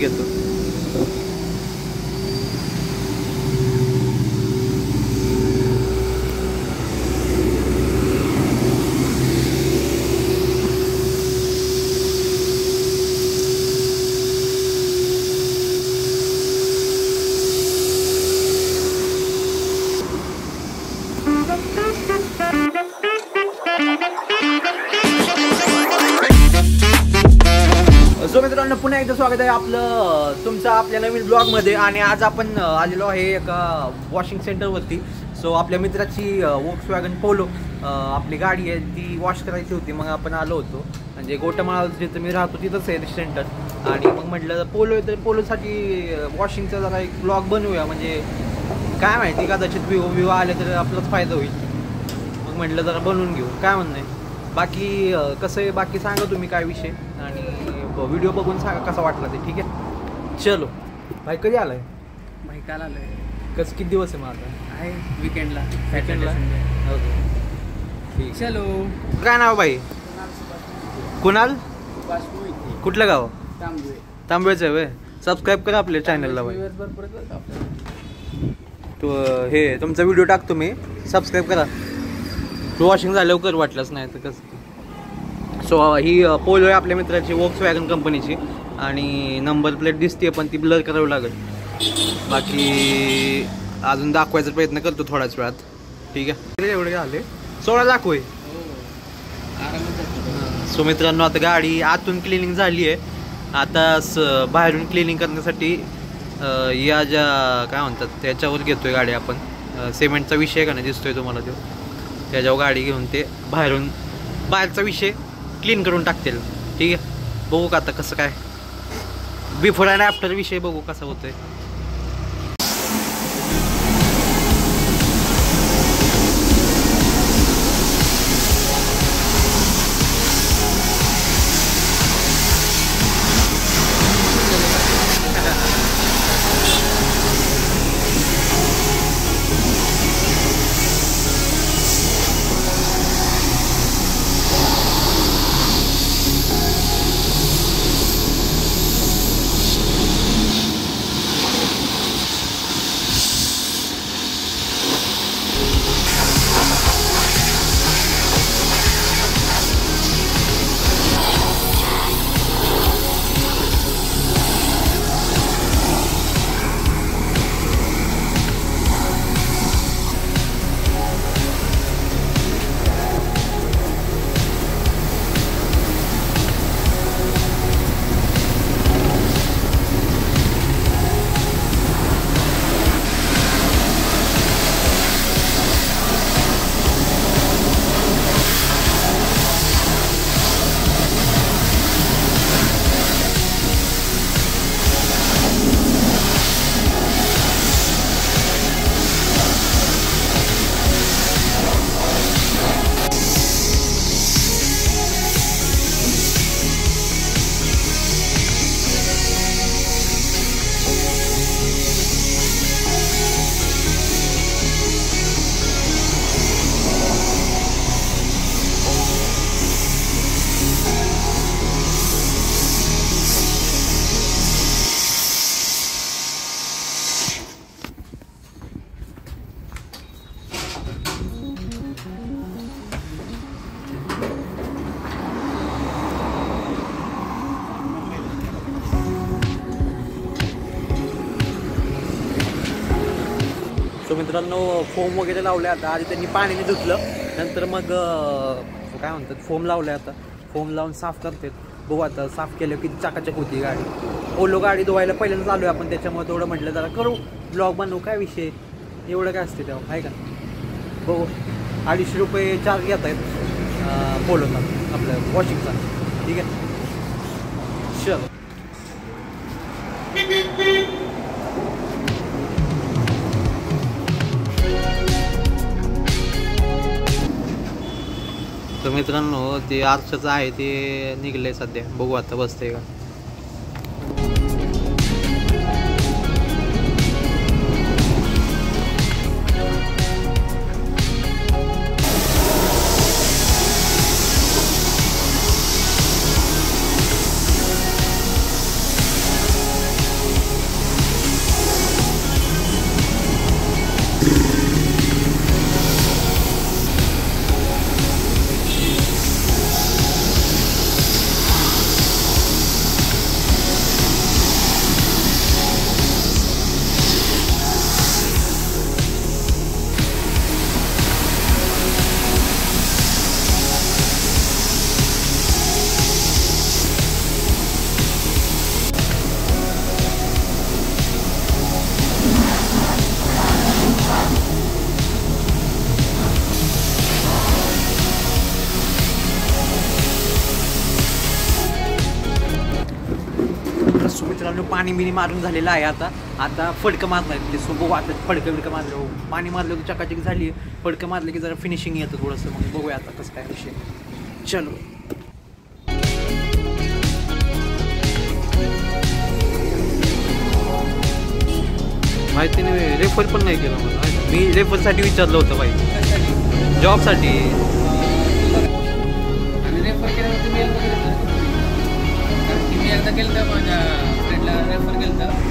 घेतो. सो मित्रांनो, पुन्हा एकदा स्वागत आहे आपलं तुमचं आपल्या नवीन ब्लॉगमध्ये. आणि आज आपण आलेलो आहे एका वॉशिंग सेंटरवरती. सो आपल्या मित्राची वोक्सवॅगन पोलो आपली गाडी आहे ती वॉश करायची होती. मग आपण आलो होतो, म्हणजे गोटमाळा जिथं मी राहतो तिथंच आहे सेंटर. आणि मग म्हटलं पोलो आहे तर पोलोसाठी वॉशिंगचा जरा एक ब्लॉग बनवूया. म्हणजे काय माहिती कदाचित व्ह्यू आले तर आपलाच फायदा होईल. मग म्हटलं जरा बनवून घेऊ, काय म्हणणं आहे. बाकी कसं आहे बाकी सांगा तुम्ही काय विषय, आणि व्हिडिओ बघून सांगा कसा वाटला ते. ठीक आहे, चलो. भाई कधी आलाय? भाई काल आलोय. कसं किती दिवस आहे मग आता? आहे विकेंडला. ओके ठीक. चलो. काय नाव भाई? कुणाल? कुठलं गाव? तांबवेचं आहे. सबस्क्राईब करा आपल्या चॅनलला भाई. तो हे तुमचा व्हिडिओ टाकतो मी, सबस्क्राईब करा. वॉशिंग झालं लवकर वाटलंच नाही तर कसं. सो ही पोलो आहे आपल्या मित्राची वोक्सवॅगन कंपनीची. आणि नंबर प्लेट दिसते पण ती ब्लर करावी लागेल. बाकी अजून दाखवायचा प्रयत्न करतो थोड्याच वेळात. ठीक आहे, एवढे आले 16 लाख होय. सो मित्रांनो, आता गाडी आतून क्लिनिंग झाली आहे. आता बाहेरून क्लिनिंग करण्यासाठी या ज्या काय म्हणतात त्याच्यावर घेतोय गाडी आपण. सिमेंटचा विषय का नाही दिसतोय तुम्हाला तो, त्याच्यावर गाडी घेऊन ते बाहेरचा विषय क्लीन करून टाकतील. ठीक आहे, बघू का आता कसं काय बिफोर अँड आफ्टर विषय बघू कसा होतोय. सो मित्रांनो, फोम वगैरे लावले. आता आधी त्यांनी पाण्याने धुतलं, नंतर मग काय म्हणतात फोम लावले. आता फोम लावून साफ करतात. बघू आता साफ केलं किती चाकाचक होती गाडी. ओलो गाडी धुवायला पहिल्यांदा चालू आहे आपण, त्याच्यामुळे थोडं म्हटलं जरा करू ब्लॉग बनवू. काय विषय एवढं काय असते तेव्हा, आहे का. बघू 250 रुपये चार्ज घेत आहेत पोलोचा आपल्या वॉशिंगचा. ठीक आहे, चलो. तर मित्रांनो, ते आरशाचं आहे ते निघलंय सध्या. बघू आता बसते का. पाणी बिणी मारून झालेलं आहे. आता फडकं मारणार ते सोबत आता फडकं मारलं, पाणी मारलं की चकाचक झाली. फडकं मारलं की जरा फिनिशिंग येतं थोडंसं. मग बघूया आता कसं काय विषय. चलो माहिती नाही, रेफर पण नाही केलं मला. मी रेफरसाठी विचारलं होतं बाई, जॉबसाठी. आणि रेफर केल्यावर तुम्ही कारण की मी एकदा केलं तर माझ्या फ्रेंडला रेफर केलं तर.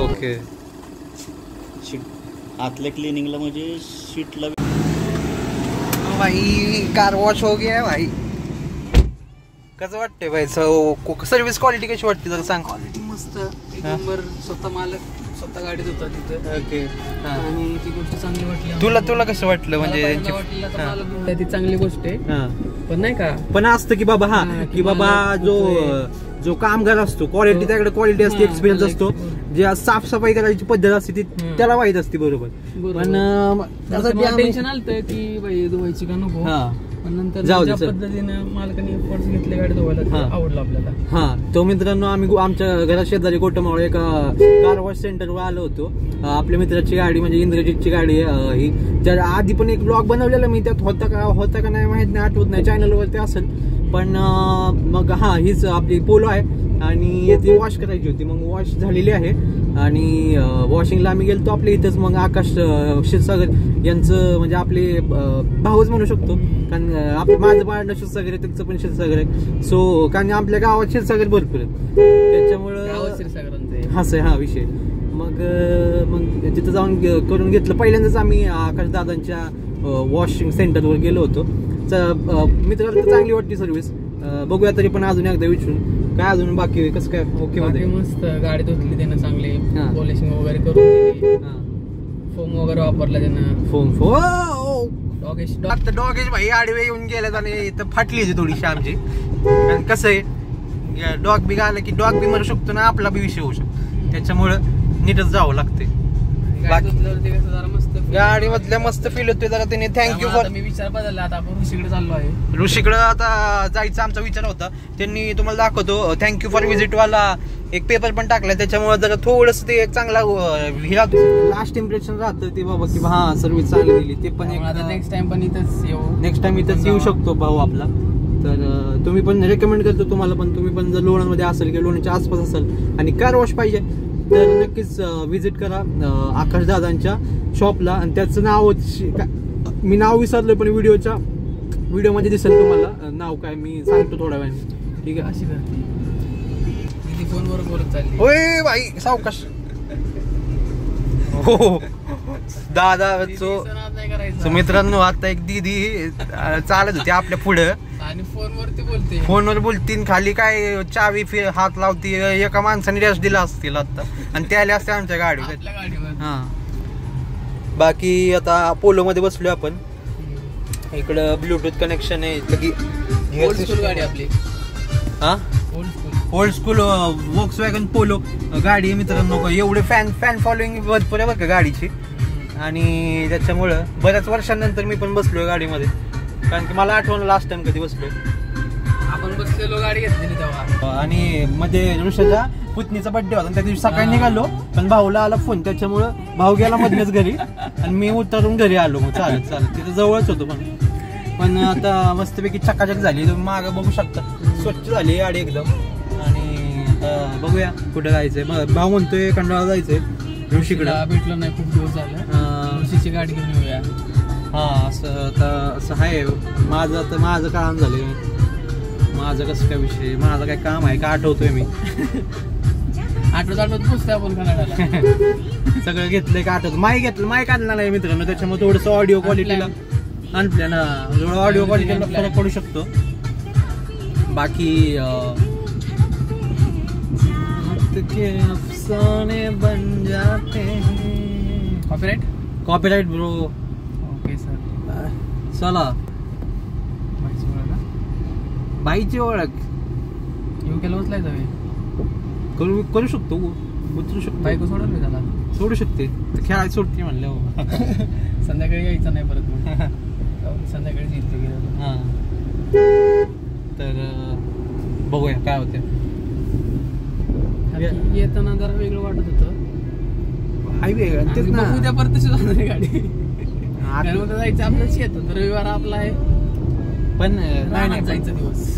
ओके. आतल्या क्लिनिंगला म्हणजे शीटला भाई कार वॉश हो गया भाई. कसं वाटतंय भाई? सर्व्हिस क्वालिटी कशी वाटते जरा सांग. क्वालिटी मस्त एक नंबर. स्वतः मालक स्वतः गाडीत होता तिथं. ओके. आणि ती गोष्ट चांगली वाटली. तुला कसं वाटलं म्हणजे? ती चांगली गोष्ट आहे पण नाही का, पण असतं की बाबा की बाबा जो कामगार असतो क्वालिटी, त्याकडे क्वालिटी असते, एक्सपिरियन्स असतो, जे साफसफाई करायची पद्धत असते ती त्याला माहित असते. बरोबर. पण टेन्शन आलं की बाई धुवायची का नको. पण नंतर ज्या पद्धतीनं मालकाने एफर्ट्स घेतले गाडी धुवायला आवडलं आपल्याला. हा तो मित्रांनो, आम्ही आमच्या घरात शेजारी कोटमावळ एका कार वॉश सेंटरवर आलो होतो. आपल्या मित्राची गाडी म्हणजे इंद्रजितची गाडी ही. ज्या आधी पण एक ब्लॉग बनवलेला मी, त्यात होता का नाही माहित नाही, आठवत नाही, चॅनलवरती असेल. पण मग हीच आपली पोलो आहे आणि ती वॉश करायची होती. मग वॉश झालेली आहे आणि वॉशिंगला आम्ही गेलतो आपल्या इथंच. मग आकाश क्षीरसागर यांचं म्हणजे आपले भाऊच म्हणू शकतो, कारण आपलं माझं पार्टनर क्षीरसागर आहे, त्यांचं पण क्षीरसागर आहे. सो कारण आपल्या गावात क्षीरसागर भरपूर आहेत, त्याच्यामुळं हाच आहे विषय. मग तिथं जाऊन करून घेतलं. पहिल्यांदाच आम्ही आकाश दादांच्या वॉशिंग सेंटरवर गेलो होतो. मित्राला चांगली वाटते सर्व्हिस. बघूया तरी पण अजून एकदा विचारून काय अजून बाकी कसं काय. ओके मध्ये मस्त गाडी धुतली त्यानं चांगली, पॉलिशिंग वगैरे करून दिली, फोम वगैरे वापरला त्यानं. फोम डॉगेश भाई आडवे येऊन गेल्यात आणि इथं फाटली थोडीशी आमची. कारण कसं आहे, डॉग बी आलं की डॉग बी मरू शकतो ना, आपला बी विषय होऊ शकतो. त्याच्यामुळं नीटच जावं लागते. गाडी मधल्या मस्त फील होतोय जरा. त्याने थँक्यू फॉर. मी विचार बदलला, आता आपण ऋषीकडे चाललो आहे. ऋषीकडे आता जायचा आमचा विचार होता. त्यांनी तुम्हाला दाखवतो थँक्यू फॉर व्हिजिट वाला एक पेपर पण टाकलाय. त्याच्यामुळे जरा थोडस ते एक चांगला हे राहतो, लास्ट इम्प्रेशन राहतं ते बाबा की सर्व्हिस चांगली दिली. ते पण एक नेक्स्ट टाइम पण इथंच येऊ. नेक्स्ट टाइम इथंच येऊ शकतो भाऊ आपला. तर तुम्ही पण रेकमेंड करतो तुम्हाला पण. तुम्ही पण जर लोणंदमध्ये असेल किंवा लोणंदच्या आसपास असेल आणि कार वॉश पाहिजे तर नक्कीच व्हिजिट करा आकाश दादांच्या शॉपला. आणि त्याचं नाव मी नाव विसरलोय पण व्हिडिओमध्ये दिसेल तुम्हाला नाव. काय मी सांगतो थोड्या वेळाने. ठीक आहे. अशी करते फोनवर बोलत चालली. होय बाई सावकाश. हो दादा. मित्रांनो आता एक दीदी चालत होती आपल्या पुढं आणि फोनवर बोलतीन. खाली काय चावी हात लावती. एका माणसाने डॅश दिला असतील आता आणि ते आले असते आमच्या गाडीवर. हा बाकी आता पोलो मध्ये बसलो आपण. इकडं ब्लूटूथ कनेक्शन आहे. गाडी आपली ओल्ड स्कूल वॉक्सवॅगन पोलो गाडी मित्रांनो. एवढे फॅन फॉलोइंग भरपूर आहे बरं का गाडीची. आणि त्याच्यामुळं बऱ्याच वर्षांनंतर मी पण बसलोय गाडीमध्ये. कारण की मला आठवण लास्ट टाइम कधी बसलोय आपण बसलेलो गाडी घेतलेली तेव्हा. आणि मध्ये ऋषाच्या पुतणीचा बर्थडे होता. त्या दिवशी सकाळी निघालो पण भाऊला आला फोन. त्याच्यामुळं भाऊ गेला मधनच घरी आणि मी उतरून घरी आलो. मग चालत तिथं जवळच होतो. पण आता मस्तपैकी चकाचक झाली. तुम्ही मागं बघू शकता स्वच्छ झाली गाडी एकदम. आणि बघूया कुठे जायचंय. मग भाऊ म्हणतोय खंडाळा जायचंय, ऋषीकडे भेटलो नाही खूप दिवस झालं, ऋषीची गाडी घेऊन येऊया. हा असं आहे. माझं काम झालंय. माझं कसं काय विषय, माझं काय काम आहे का आठवतोय मी. आठवत पुसतोय आपण कन्नडाला. सगळं घेतलंय का आठवत. माईक घेतलं, माईक आणला नाही मित्रांनो, त्याच्यामुळे थोडंसं ऑडिओ क्वालिटीला आणलं ना, थोडं ऑडिओ क्वालिटीला फरक पडू शकतो. बाकी अफसाने बन जाते हैं. Copyright bro. Okay sir. चला बाईची ओळख येऊ केलं उचलाय जावे. करू शकतो, उतरू शकतो. बायको सोडत मी त्याला सोडू शकते, खेळायला सोडते म्हणलं. संध्याकाळी यायचं नाही परत मग. संध्याकाळी येईल. हां तर बघूया काय होतं. येताना जरा वेगळं वाटत होतं. हायवे तेच ना, उद्या परत तशी जाणार गाडी. जायचं आपलंच येतं, तर रविवार आपला आहे. पण नाही जायचा दिवस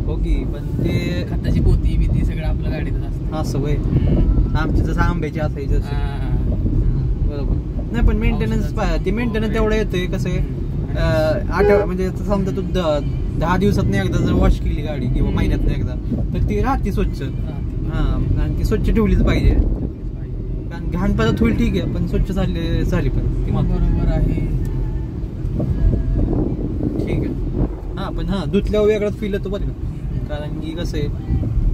हो की, पण ते खताची पोती बिती सगळं आपल्या गाडीतच असतं. असं वय आमची जसं आंब्याची असायचं बरोबर. नाही पण मेंटेनन्स तेवढं येतोय. कसं आहे म्हणजे समजा तू 10 दिवसात एकदा जर वॉश केली गाडी किंवा महिन्यात एकदा, तर ती राहते स्वच्छ. हा, आणि ती स्वच्छ ठेवलीच पाहिजे. कारण घाण परत होईल ठीक आहे, पण स्वच्छ झाली पाहिजे. बरोबर आहे, ठीक आहे. हा पण धुतल्यावर वेगळाच फील येतो बरं का. कारण की कसं आहे,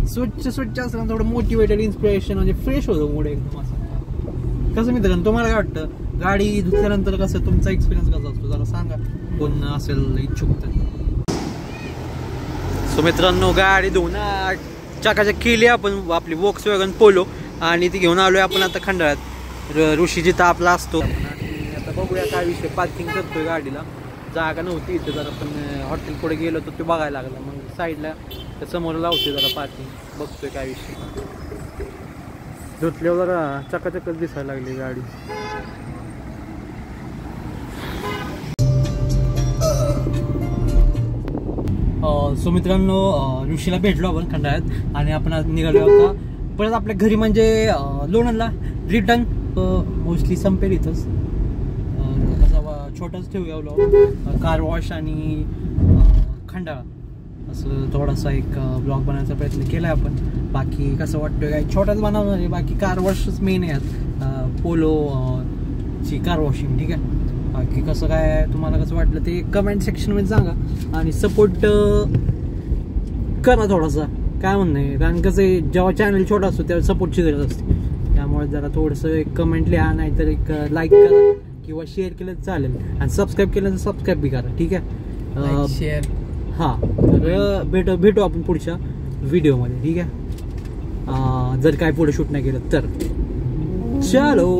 स्वच्छ असताना थोडं मोटिवेटेड, इन्स्पिरेशन म्हणजे फ्रेश होतो मूड एकदम असं. कसं मित्रांनो, तुम्हाला काय वाटतं गाडी धुतल्यानंतर कसं तुमचा एक्सपिरियन्स कसा असतो जरा सांगा, कोण असेल इच्छुक तर. सो मित्रांनो, गाडी धुवून चकाचक केली आपण आपली Volkswagen Polo, आणि ती घेऊन आलोय आपण आता खंडाळ्यात. ऋषी जिथं आपला असतो. आता बघूया काय विषय. पार्किंग करतोय गाडीला, जागा नव्हती इथे जरा, पण हॉटेल पुढे गेलो तर ते बघायला लागला. मग साईडला त्या समोर लावतोय जरा पार्किंग, बघतोय काय विषय. धुतल्यावर जरा चकाचकच दिसायला लागली गाडी. सो मित्रांनो, ऋषीला भेटलो आपण खंडाळ्यात, आणि आपण आज निघालो आता परत आपल्या घरी, म्हणजे लोणंदला रिटर्न. मोस्टली संपेल इथंच, छोटाच ठेवूया कार वॉश आणि खंडाळा असं थोडासा एक ब्लॉग बनवायचा प्रयत्न केला आहे आपण. बाकी कसं वाटतं काय छोटाच बनवणार आहे. बाकी कार वॉशच मेन आहे, पोलो ची कार वॉशिंग. ठीक आहे. बाकी कसं काय तुम्हाला कसं वाटलं ते कमेंट सेक्शनमध्ये सांगा, आणि सपोर्ट करा थोडासा. काय म्हणणं आहे, कारण कसं आहे, जेव्हा चॅनल छोटा असतो तेव्हा सपोर्टची गरज असते. त्यामुळे जरा थोडंसं एक कमेंट लिहा, नाहीतर एक लाईक करा किंवा शेअर केलं तर चालेल, आणि सबस्क्राईब केलं तर सबस्क्राईब बी करा. ठीक आहे, शेअर. हां, तर भेटू आपण पुढच्या व्हिडिओमध्ये. ठीक आहे, जर काय पुढे शूट नाही केलं तर. चलो.